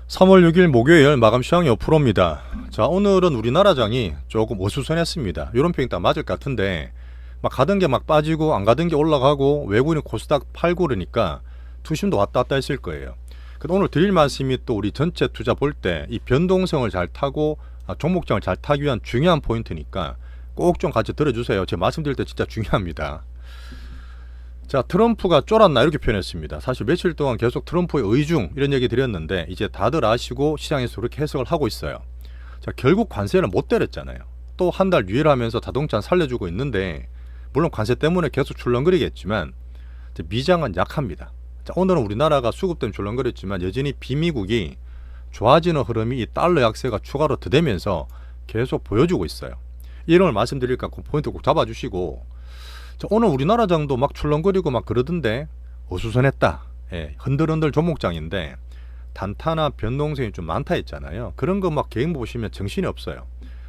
3월 6일 목요일 마감 시황이 5%입니다. 자, 오늘은 우리나라장이 조금 어수선했습니다. 이런 평이 딱 맞을 것 같은데 막 가던 게 막 빠지고 안 가던 게 올라가고 외국인 코스닥 팔고 그러니까 투심도 왔다 갔다 했을 거예요. 근데 오늘 드릴 말씀이 또 우리 전체 투자 볼 때 이 변동성을 잘 타고 종목장을 잘 타기 위한 중요한 포인트니까 꼭 좀 같이 들어주세요. 제가 말씀드릴 때 진짜 중요합니다. 자, 트럼프가 쫄았나 이렇게 표현했습니다. 사실 며칠 동안 계속 트럼프의 의중 이런 얘기 드렸는데 이제 다들 아시고 시장에서 그렇게 해석을 하고 있어요. 자, 결국 관세는 못 때렸잖아요. 또 한 달 유예하면서 자동차 살려주고 있는데 물론 관세 때문에 계속 출렁거리겠지만 미장은 약합니다. 자, 오늘은 우리나라가 수급 때문에 출렁거렸지만 여전히 비미국이 좋아지는 흐름이 이 달러 약세가 추가로 더되면서 계속 보여주고 있어요. 이런 걸 말씀드리니까 그 포인트 꼭 잡아주시고, 자, 오늘 우리나라 장도 막 출렁거리고 막 그러던데 어수선했다. 예, 흔들흔들 종목장인데 단타나 변동성이 좀 많다 했잖아요. 그런 거 막 개인 보시면 정신이 없어요.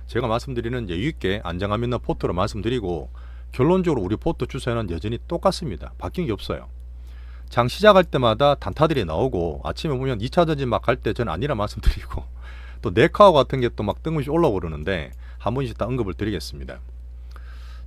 제가 말씀드리는 여유있게 안정감 있는 포트로 말씀드리고 결론적으로 우리 포트 추세는 여전히 똑같습니다. 바뀐 게 없어요. 장 시작할 때마다 단타들이 나오고 아침에 보면 2차 전지 막 갈 때 저는 아니라 말씀드리고 또 네카오 같은 게 또 막 뜬금없이 올라오고 그러는데 한 번씩 다 언급을 드리겠습니다.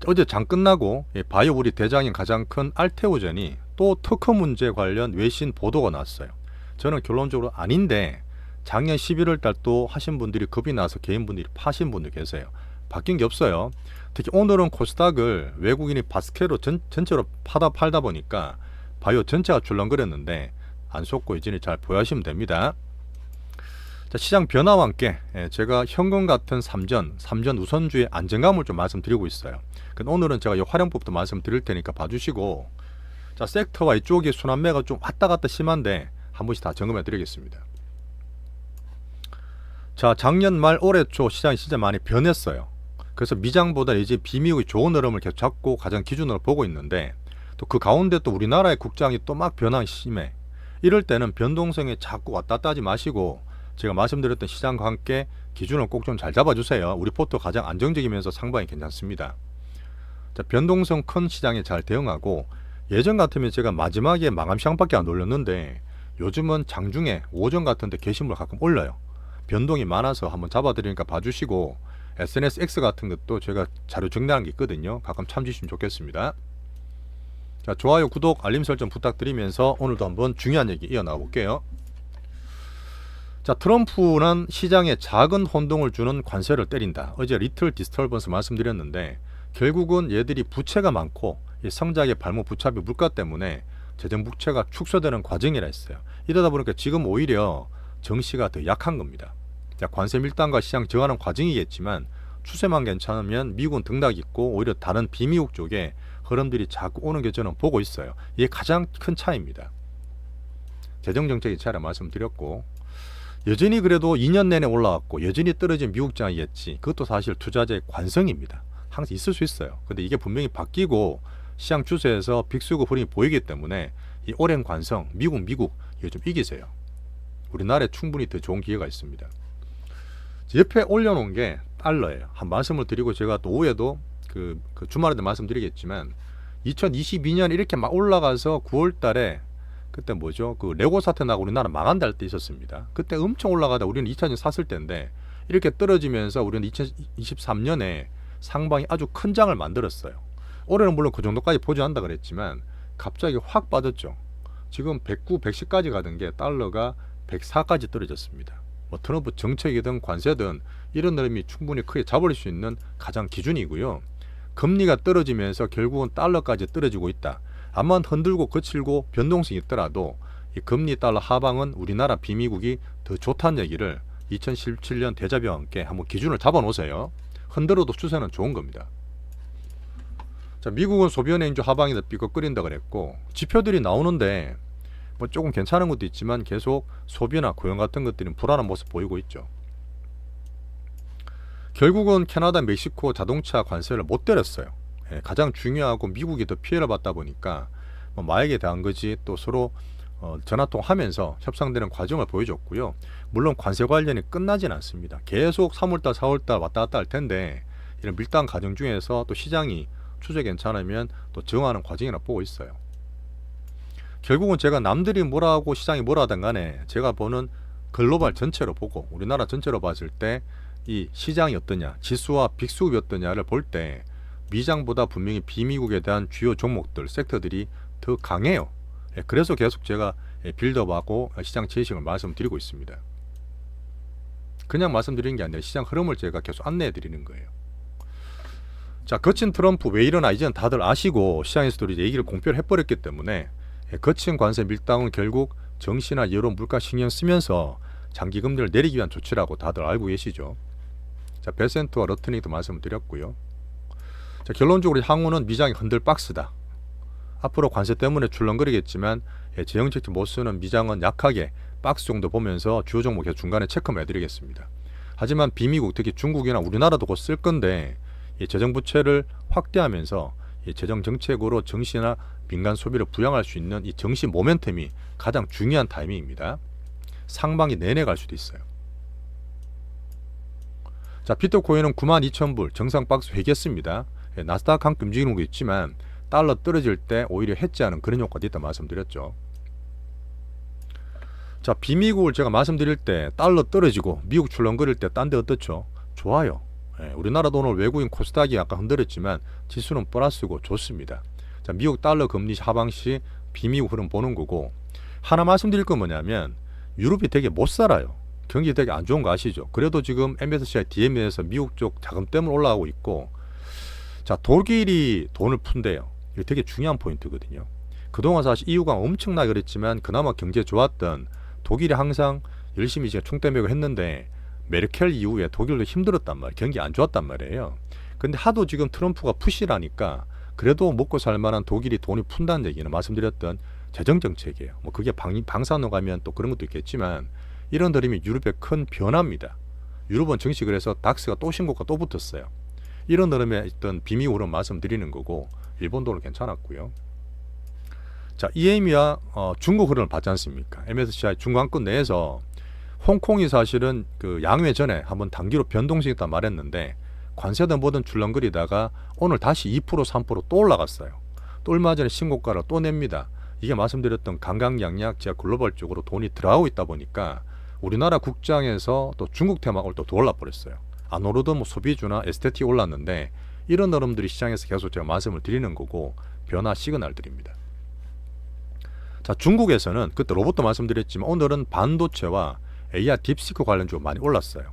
어제 장 끝나고 바이오 우리 대장인 가장 큰 알테오젠이 또 특허 문제 관련 외신 보도가 나왔어요. 저는 결론적으로 아닌데 작년 11월 달 또 하신 분들이 겁이 나서 개인분들이 파신 분들 계세요. 바뀐 게 없어요. 특히 오늘은 코스닥을 외국인이 바스켓으로 전체로 팔다 보니까 바이오 전체가 출렁거렸는데 안 속고 여전히 잘 보유하시면 됩니다. 자, 시장 변화와 함께 제가 현금 같은 삼전 우선주의 안정감을 좀 말씀드리고 있어요. 오늘은 제가 이 활용법도 말씀드릴 테니까 봐주시고, 자, 섹터와 이쪽이 순환매가 좀 왔다 갔다 심한데 한 번씩 다 점검해 드리겠습니다. 자, 작년 말 올해 초 시장이 진짜 많이 변했어요. 그래서 미장보다 이제 비미국이 좋은 흐름을 계속 잡고 가장 기준으로 보고 있는데 또 그 가운데 또 우리나라의 국장이 또 막 변화가 심해. 이럴 때는 변동성에 자꾸 왔다 갔다 하지 마시고 제가 말씀드렸던 시장과 함께 기준을 꼭 좀 잘 잡아주세요. 우리 포트 가장 안정적이면서 상방이 괜찮습니다. 자, 변동성 큰 시장에 잘 대응하고, 예전 같으면 제가 마지막에 마감 시장밖에 안 올렸는데 요즘은 장중에 오전 같은데 게시물 가끔 올려요. 변동이 많아서 한번 잡아드리니까 봐주시고, SNS X 같은 것도 제가 자료 정리하는 게 있거든요. 가끔 참조주시면 좋겠습니다. 자, 좋아요, 구독, 알림 설정 부탁드리면서 오늘도 한번 중요한 얘기 이어나가 볼게요. 자, 트럼프는 시장에 작은 혼동을 주는 관세를 때린다. 어제 리틀 디스터번스 말씀드렸는데 결국은 얘들이 부채가 많고 이 성장의 발목 부착비 물가 때문에 재정 부채가 축소되는 과정이라 했어요. 이러다 보니까 지금 오히려 정시가 더 약한 겁니다. 자, 관세 밀당과 시장 저하는 과정이겠지만 추세만 괜찮으면 미국은 등락이 있고 오히려 다른 비미국 쪽에 흐름들이 자꾸 오는 게 저는 보고 있어요. 이게 가장 큰 차이입니다. 재정정책의 차이라 말씀드렸고, 여전히 그래도 2년 내내 올라왔고 여전히 떨어진 미국장이겠지. 그것도 사실 투자자의 관성입니다. 항상 있을 수 있어요. 근데 이게 분명히 바뀌고 시장 추세에서 빅수급 흐름이 보이기 때문에 이 오랜 관성, 미국 이거 좀 이기세요. 우리나라에 충분히 더 좋은 기회가 있습니다. 옆에 올려놓은 게 달러예요. 한 말씀을 드리고 제가 또 오후에도 그 주말에도 말씀드리겠지만 2022년 이렇게 막 올라가서 9월 달에 그때 뭐죠? 그 레고 사태 나고 우리나라 망한다 할 때 있었습니다. 그때 엄청 올라가다 우리는 2000년 샀을 때인데 이렇게 떨어지면서 우리는 2023년에 상방이 아주 큰 장을 만들었어요. 올해는 물론 그 정도까지 보지 않는다 그랬지만 갑자기 확 빠졌죠. 지금 109, 110까지 가던 게 달러가 104까지 떨어졌습니다. 뭐 트럼프 정책이든 관세든 이런 흐름이 충분히 크게 잡을 수 있는 가장 기준이고요. 금리가 떨어지면서 결국은 달러까지 떨어지고 있다. 암만 흔들고 거칠고 변동성이 있더라도 이 금리 달러 하방은 우리나라 비미국이 더 좋다는 얘기를 2017년 대자뷰와 함께 한번 기준을 잡아 놓으세요. 흔들어도 추세는 좋은 겁니다. 자, 미국은 소비은행주 하방이 더 삐걱거린다 그랬고 지표들이 나오는데 뭐 조금 괜찮은 것도 있지만 계속 소비나 고용 같은 것들은 불안한 모습 보이고 있죠. 결국은 캐나다, 멕시코 자동차 관세를 못 때렸어요. 가장 중요하고 미국이 더 피해를 받다 보니까 뭐 마약에 대한 거지 또 서로 전화통화하면서 협상되는 과정을 보여줬고요. 물론 관세 관련이 끝나진 않습니다. 계속 3월달, 4월달 왔다 갔다 할 텐데 이런 밀당 과정 중에서 또 시장이 추세 괜찮으면 또 정하는 과정이라 보고 있어요. 결국은 제가 남들이 뭐라 하고 시장이 뭐라 하든 간에 제가 보는 글로벌 전체로 보고 우리나라 전체로 봤을 때 이 시장이 어떠냐, 지수와 빅스룹이 어떠냐를 볼 때 미장보다 분명히 비미국에 대한 주요 종목들, 섹터들이 더 강해요. 그래서 계속 제가 빌드업하고 시장 제시를 말씀드리고 있습니다. 그냥 말씀드리는 게 아니라 시장 흐름을 제가 계속 안내해 드리는 거예요. 자, 거친 트럼프 왜 이러나 이제는 다들 아시고 시장에서도 이제 얘기를 공표를 해버렸기 때문에 거친 관세 밀당은 결국 정시나 여론 물가 신경 쓰면서 장기 금리를 내리기 위한 조치라고 다들 알고 계시죠. 자, 베센트와 러트닝도 말씀을 드렸고요. 자, 결론적으로 향후는 미장이 흔들 박스다. 앞으로 관세 때문에 출렁거리겠지만 재정책적 못 쓰는 미장은 약하게 박스 정도 보면서 주요 종목 계속 중간에 체크만 해드리겠습니다. 하지만 비미국 특히 중국이나 우리나라도 곧 쓸 건데 재정부채를 확대하면서 재정정책으로 정시나 민간 소비를 부양할 수 있는 이 정시 모멘텀이 가장 중요한 타이밍입니다. 상반기 내내 갈 수도 있어요. 자, 비트코인은 92,000불 정상 박스 회귀했습니다. 나스닥 함께 움직이는 거 있지만 달러 떨어질 때 오히려 해지하는 그런 효과도 있다 말씀드렸죠. 자, 비미국을 제가 말씀드릴 때 달러 떨어지고 미국 출렁거릴 때 딴 데 어떻죠? 좋아요. 우리나라도 오늘 외국인 코스닥이 약간 흔들렸지만 지수는 플러스고 좋습니다. 자, 미국 달러 금리 하방시 비미국 흐름 보는 거고, 하나 말씀드릴 건 뭐냐면 유럽이 되게 못 살아요. 경기 되게 안 좋은 거 아시죠? 그래도 지금 MSCI DM에서 미국 쪽 자금 때문에 올라가고 있고, 자, 독일이 돈을 푼대요. 이게 되게 중요한 포인트거든요. 그동안 사실 EU가 엄청나게 그랬지만 그나마 경제 좋았던 독일이 항상 열심히 이제 총대매고 했는데 메르켈 이후에 독일도 힘들었단 말이에요. 경기 안 좋았단 말이에요. 근데 하도 지금 트럼프가 푸시라니까 그래도 먹고 살 만한 독일이 돈이 푼다는 얘기는 말씀드렸던 재정정책이에요. 뭐 그게 방사능 가면 또 그런 것도 있겠지만 이런 흐름이 유럽의 큰 변화입니다. 유럽은 정식 그래서 닥스가 또 신고가 또 붙었어요. 이런 흐름에 있던 비미국 흐름 말씀드리는 거고, 일본 돈은 괜찮았고요. 자, EM이와 중국 흐름을 봤지 않습니까? MSCI 중간권 내에서 홍콩이 사실은 그 양회 전에 한번 단기로 변동성 있다 말했는데 관세든 뭐든 출렁거리다가 오늘 다시 2% 3% 또 올라갔어요. 또 얼마 전에 신고가를 또 냅니다. 이게 말씀드렸던 강강약약 제가 글로벌 쪽으로 돈이 들어가고 있다 보니까 우리나라 국장에서 또 중국 테마가 또 더 올라버렸어요. 안 오르던 뭐 소비주나 에스테틱 올랐는데 이런 흐름들이 시장에서 계속 제가 말씀을 드리는 거고 변화 시그널들입니다. 자, 중국에서는 그때 로봇도 말씀드렸지만 오늘은 반도체와 AI 딥시크 관련주가 많이 올랐어요.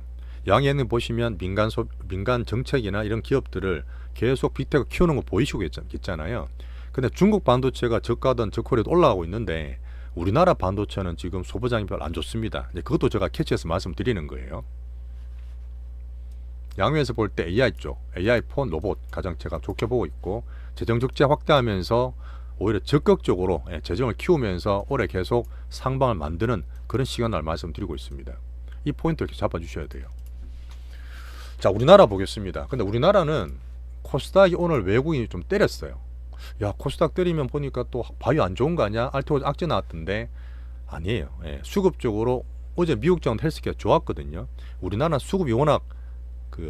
양에는 보시면 민간 정책이나 이런 기업들을 계속 빅테크 키우는 거 보이시고 있잖아요. 근데 중국 반도체가 저가든 저코리도 올라가고 있는데 우리나라 반도체는 지금 소부장이 별로 안 좋습니다. 그것도 제가 캐치해서 말씀드리는 거예요. 양면에서 볼 때 AI 쪽, AI 폰, 로봇 가장 제가 좋게 보고 있고, 재정 적자 확대하면서 오히려 적극적으로 재정을 키우면서 올해 계속 상방을 만드는 그런 시그널을 말씀드리고 있습니다. 이 포인트 이렇게 잡아주셔야 돼요. 자, 우리나라 보겠습니다. 근데 우리나라는 코스닥이 오늘 외국인이 좀 때렸어요. 야, 코스닥 때리면 보니까 또 바이오 안 좋은 거 아니야? 알테오즈 악재 나왔던데 아니에요. 수급적으로 어제 미국 자원 헬스케어 좋았거든요. 우리나라는 수급이 워낙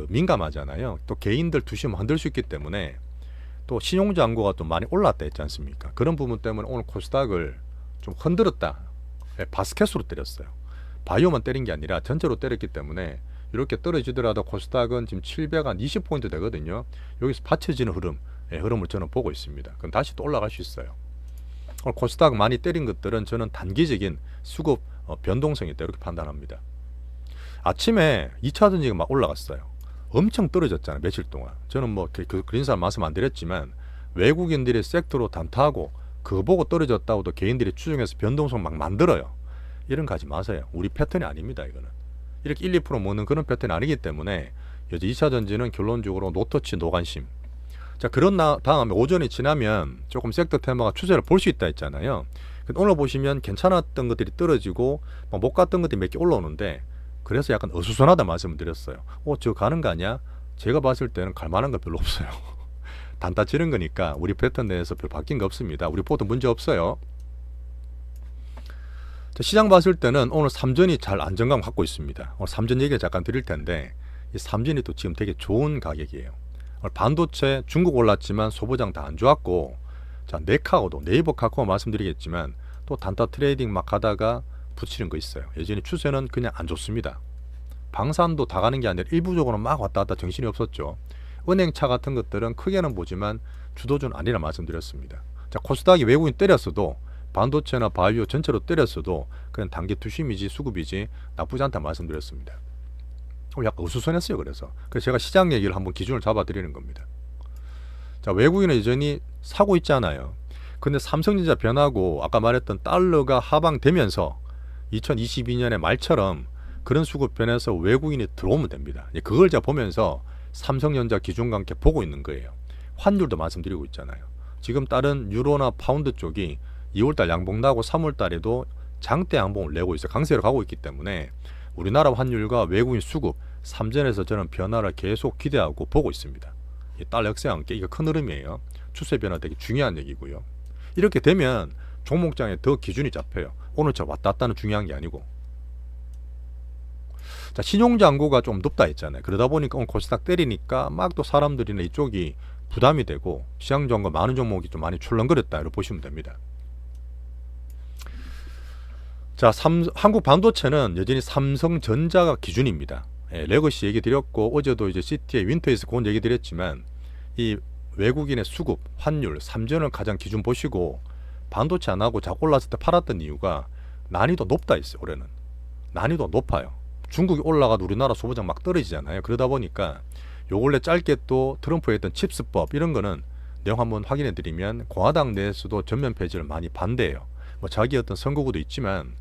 민감하잖아요. 또 개인들 두시면 흔들 수 있기 때문에 또 신용장고가 또 많이 올랐다 했지 않습니까? 그런 부분 때문에 오늘 코스닥을 좀 흔들었다. 바스켓으로 때렸어요. 바이오만 때린 게 아니라 전체로 때렸기 때문에 이렇게 떨어지더라도 코스닥은 지금 720포인트 되거든요. 여기서 받쳐지는 흐름을 저는 보고 있습니다. 그럼 다시 또 올라갈 수 있어요. 오늘 코스닥 많이 때린 것들은 저는 단기적인 수급 변동성이 있다 이렇게 판단합니다. 아침에 2차 전지가 막 올라갔어요. 엄청 떨어졌잖아요. 며칠 동안. 저는 뭐 그런 사람 말씀 안 드렸지만 외국인들이 섹터로 단타하고 그거 보고 떨어졌다고도 개인들이 추정해서 변동성 막 만들어요. 이런 거 하지 마세요. 우리 패턴이 아닙니다. 이거는. 이렇게 1, 2% 먹는 그런 패턴이 아니기 때문에 여자 2차 전지는 결론적으로 노터치 노관심. 자, 그런 다음에 오전이 지나면 조금 섹터 테마가 추세를 볼 수 있다 했잖아요. 오늘 보시면 괜찮았던 것들이 떨어지고 못 갔던 것들이 몇 개 올라오는데 그래서 약간 어수선하다 말씀을 드렸어요. 저 가는 거 아니야? 제가 봤을 때는 갈 만한 거 별로 없어요. 단타 치는 거니까 우리 패턴 내에서 별 바뀐 거 없습니다. 우리 포트 문제 없어요. 자, 시장 봤을 때는 오늘 삼전이 잘 안정감 갖고 있습니다. 오늘 삼전 얘기를 잠깐 드릴 텐데 이 삼전이 또 지금 되게 좋은 가격이에요. 오늘 반도체 중국 올랐지만 소부장 다 안 좋았고, 자, 네이버 카카오 말씀드리겠지만 또 단타 트레이딩 막 하다가 붙이는 거 있어요. 여전히 추세는 그냥 안 좋습니다. 방산도 다 가는 게 아니라 일부적으로 막 왔다 갔다 정신이 없었죠. 은행차 같은 것들은 크게는 보지만 주도주는 아니라 말씀드렸습니다. 자, 코스닥이 외국인 때렸어도 반도체나 바이오 전체로 때렸어도 그냥 단기 투심이지 수급이지 나쁘지 않다 말씀드렸습니다. 약간 어수선했어요. 그래서 제가 시장 얘기를 한번 기준을 잡아 드리는 겁니다. 자, 외국인은 여전히 사고 있잖아요. 근데 삼성전자 변하고 아까 말했던 달러가 하방되면서 2022년의 말처럼 그런 수급 변해서 외국인이 들어오면 됩니다. 그걸 제가 보면서 삼성전자 기준과 함께 보고 있는 거예요. 환율도 말씀드리고 있잖아요. 지금 다른 유로나 파운드 쪽이 2월달 양봉 나고 3월달에도 장대 양봉을 내고 있어요. 강세로 가고 있기 때문에 우리나라 환율과 외국인 수급 3전에서 저는 변화를 계속 기대하고 보고 있습니다. 달러 역세와 함께 이거 큰 흐름이에요. 추세 변화 되게 중요한 얘기고요. 이렇게 되면 종목장에 더 기준이 잡혀요. 오늘 저 왔다 갔다는 중요한 게 아니고. 자, 신용잔고가 좀 높다 했잖아요. 그러다 보니까 오늘 코스닥 때리니까 막 또 사람들이나 이쪽이 부담이 되고 시장정가 많은 종목이 좀 많이 출렁거렸다 이렇게 보시면 됩니다. 자, 한국 반도체는 여전히 삼성전자가 기준입니다. 레거시 얘기 드렸고 어제도 이제 CT의 윈터에서 그건 얘기 드렸지만 이 외국인의 수급, 환율, 삼전을 가장 기준 보시고 반도체 안 하고 자꾸 올랐을 때 팔았던 이유가 난이도 높다 했어요. 올해는 난이도 높아요. 중국이 올라가도 우리나라 소비장 막 떨어지잖아요. 그러다 보니까 요 근래 짧게 또 트럼프가 했던 칩스법 이런 거는 내용 한번 확인해 드리면 공화당 내에서도 전면 폐지를 많이 반대해요. 뭐 자기 어떤 선거구도 있지만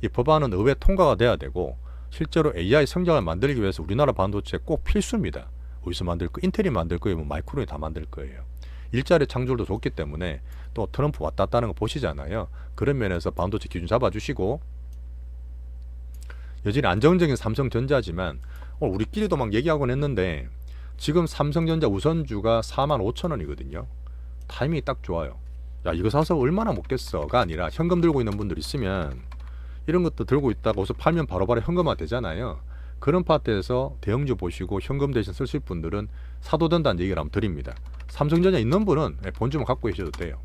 이 법안은 의회 통과가 돼야 되고 실제로 AI 성장을 만들기 위해서 우리나라 반도체 꼭 필수입니다. 어디서 만들 거? 인텔이 만들 거예요? 뭐 마이크론이 다 만들 거예요. 일자리 창출도 좋기 때문에 또 트럼프 왔다 갔다 하는 거 보시잖아요. 그런 면에서 반도체 기준 잡아주시고 여전히 안정적인 삼성전자지만 오늘 우리끼리도 막 얘기하곤 했는데 지금 삼성전자 우선주가 45,000원이거든요. 타이밍이 딱 좋아요. 야, 이거 사서 얼마나 먹겠어가 아니라 현금 들고 있는 분들 있으면 이런 것도 들고 있다가 어서 팔면 바로바로 현금화 되잖아요. 그런 파트에서 대형주 보시고 현금 대신 쓰실 분들은 사도 된다는 얘기를 한번 드립니다. 삼성전자 있는 분은 본주만 갖고 계셔도 돼요.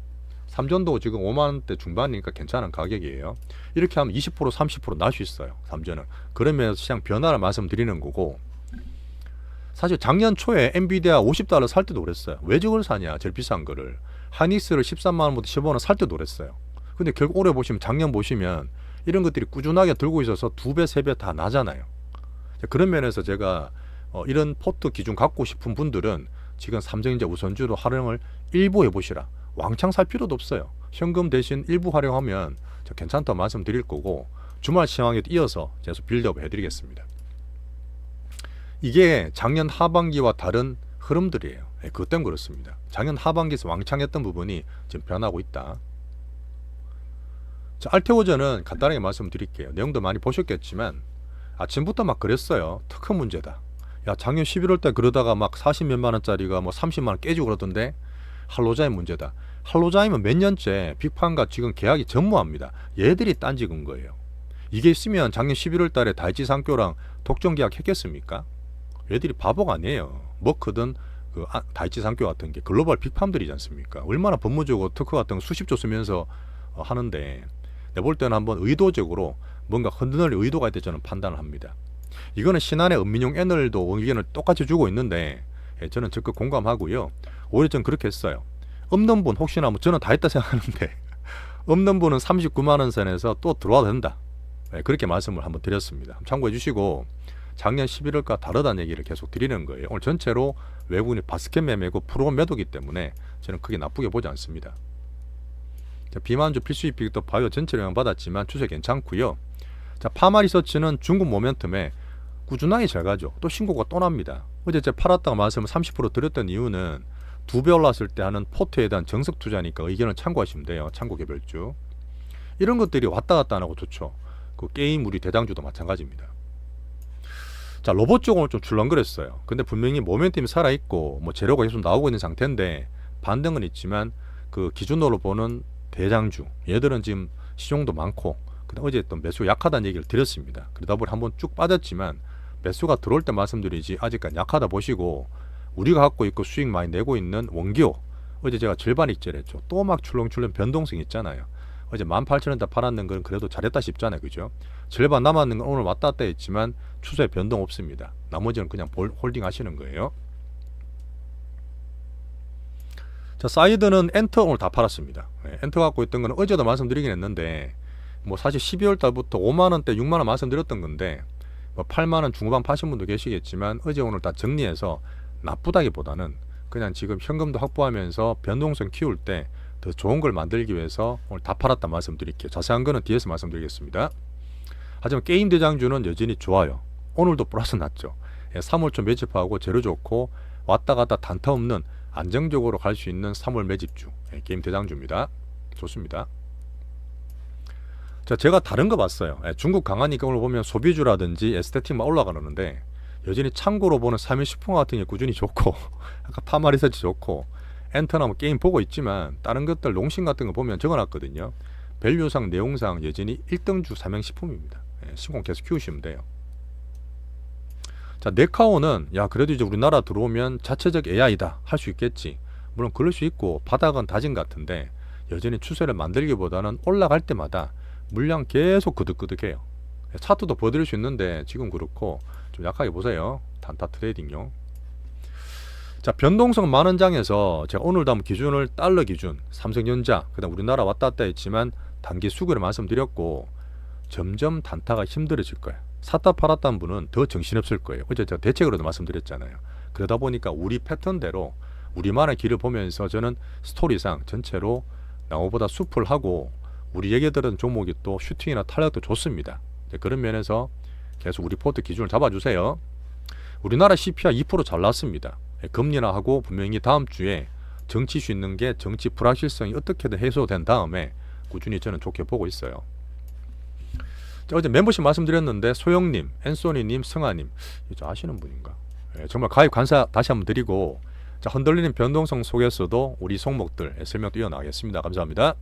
삼전도 지금 5만원대 중반이니까 괜찮은 가격이에요. 이렇게 하면 20% 30% 날 수 있어요. 삼전은. 그러면서 시장 변화를 말씀드리는 거고 사실 작년 초에 엔비디아 $50 살 때도 그랬어요. 왜 저걸 사냐 제일 비싼 거를. 하닉스를 13만원부터 15만원 살 때도 그랬어요. 근데 결국 올해 보시면 작년 보시면 이런 것들이 꾸준하게 들고 있어서 2배 3배 다 나잖아요. 그런 면에서 제가 이런 포트 기준 갖고 싶은 분들은 지금 삼성전자 우선주로 활용을 일부 해보시라. 왕창 살 필요도 없어요. 현금 대신 일부 활용하면 괜찮다고 말씀드릴 거고 주말 시황에 이어서 계속 빌드업 해드리겠습니다. 이게 작년 하반기와 다른 흐름들이에요. 그것 때문에 그렇습니다. 작년 하반기에서 왕창 했던 부분이 지금 변하고 있다. 자, 알테오전은 간단하게 말씀드릴게요. 내용도 많이 보셨겠지만 아침부터 막 그랬어요. 특허 문제다. 야, 작년 11월 달 그러다가 막 40몇만 원짜리가 뭐 30만 원 깨지고 그러던데 할로자임 문제다. 할로자임은 몇 년째 빅판과 지금 계약이 전무합니다. 얘들이 딴지 건 거예요. 이게 있으면 작년 11월 달에 다이치 상교랑 독점 계약 했겠습니까? 얘들이 바보가 아니에요. 머크든 그 다이치 상교 같은 게 글로벌 빅팜들이지 않습니까? 얼마나 법무적으로 특허 같은 거 수십조 쓰면서 하는데 내가 볼 때는 한번 의도적으로 뭔가 흔들릴 의도가 있다 저는 판단을 합니다. 이거는 신한의 은민용 애널도 의견을 똑같이 주고 있는데 저는 적극 공감하고요. 오히려 저는 그렇게 했어요. 없는 분 혹시나 뭐 저는 다 했다 생각하는데 없는 분은 39만원 선에서 또 들어와도 된다. 그렇게 말씀을 한번 드렸습니다. 참고해 주시고 작년 11월과 다르다는 얘기를 계속 드리는 거예요. 오늘 전체로 외국인이 바스켓 매매고 프로그램 매도기 때문에 저는 크게 나쁘게 보지 않습니다. 비만주 필수입 또 바이오 전체로 영향받았지만 추세 괜찮고요. 자, 파마리서치는 중국 모멘텀에 꾸준하게 잘 가죠. 또 신고가 또 납니다. 어제 제가 팔았다가 말씀을 30% 드렸던 이유는 2배 올랐을 때 하는 포트에 대한 정석 투자니까 의견을 참고하시면 돼요. 참고 개별주. 이런 것들이 왔다 갔다 안 하고 좋죠. 그 게임 우리 대장주도 마찬가지입니다. 자, 로봇 쪽은 좀 출렁거렸어요. 근데 분명히 모멘텀이 살아있고 뭐 재료가 계속 나오고 있는 상태인데 반등은 있지만 그 기준으로 보는 대장주 얘들은 지금 시종도 많고 그다음 어제 또 매수 약하다는 얘기를 드렸습니다. 그러다 보니 한번 쭉 빠졌지만 매수가 들어올 때 말씀드리지 아직까지 약하다 보시고 우리가 갖고 있고 수익 많이 내고 있는 원기호 어제 제가 절반 익절했죠. 또 막 출렁출렁 변동성 있잖아요. 어제 18,000원대 팔았는 건 그래도 잘했다 싶잖아요. 그죠? 절반 남았는 건 오늘 왔다 갔다 했지만 추세 변동 없습니다. 나머지는 그냥 홀딩 하시는 거예요. 자, 사이드는 엔터 오늘 다 팔았습니다. 엔터 갖고 있던 거는 어제도 말씀드리긴 했는데 뭐 사실 12월 달부터 5만원대 6만원 말씀드렸던 건데 뭐 8만원 중후반 파신 분도 계시겠지만 어제 오늘 다 정리해서 나쁘다기보다는 그냥 지금 현금도 확보하면서 변동성 키울 때 더 좋은 걸 만들기 위해서 오늘 다 팔았다 말씀드릴게요. 자세한 거는 뒤에서 말씀드리겠습니다. 하지만 게임 대장주는 여전히 좋아요. 오늘도 플러스 났죠. 3월 초 매집하고 재료 좋고 왔다 갔다 단타 없는 안정적으로 갈 수 있는 3월 매집주 게임 대장주입니다. 좋습니다. 자, 제가 다른 거 봤어요. 중국 강하니까 오늘 보면 소비주라든지 에스테틱만 올라가는데 여전히 참고로 보는 3일 식품 같은 게 꾸준히 좋고 아까 파마리서치 좋고 엔터나 뭐 게임 보고 있지만 다른 것들 농심 같은 거 보면 적어놨거든요. 밸류상 내용상 여전히 1등주 삼양식품입니다. 신공 계속 키우시면 돼요. 자, 네카오는 야 그래도 이제 우리나라 들어오면 자체적 AI다 할 수 있겠지. 물론 그럴 수 있고 바닥은 다진 것 같은데 여전히 추세를 만들기보다는 올라갈 때마다 물량 계속 그득그득해요. 차트도 보여드릴 수 있는데 지금 그렇고 좀 약하게 보세요. 단타 트레이딩용. 자, 변동성 많은 장에서 제가 오늘도 한번 기준을 달러 기준 삼성전자 그다음 우리나라 왔다 갔다 했지만 단기 수급을 말씀드렸고 점점 단타가 힘들어질 거예요. 샀다 팔았다는 분은 더 정신없을 거예요. 어제 제가 대책으로도 말씀드렸잖아요. 그러다 보니까 우리 패턴대로 우리만의 길을 보면서 저는 스토리상 전체로 나무보다 숲을 하고 우리 얘기들은 종목이 또 슈팅이나 탄력도 좋습니다. 그런 면에서 계속 우리 포트 기준을 잡아주세요. 우리나라 CPI 2% 잘 났습니다. 금리나 하고 분명히 다음 주에 정치 수 있는 게 정치 불확실성이 어떻게든 해소된 다음에 꾸준히 저는 좋게 보고 있어요. 자, 어제 멤버십 말씀드렸는데 소영님, 앤소니님, 성아님 이거 아시는 분인가? 정말 가입 감사 다시 한번 드리고 자, 흔들리는 변동성 속에서도 우리 종목들 설명 뛰어나가겠습니다. 감사합니다.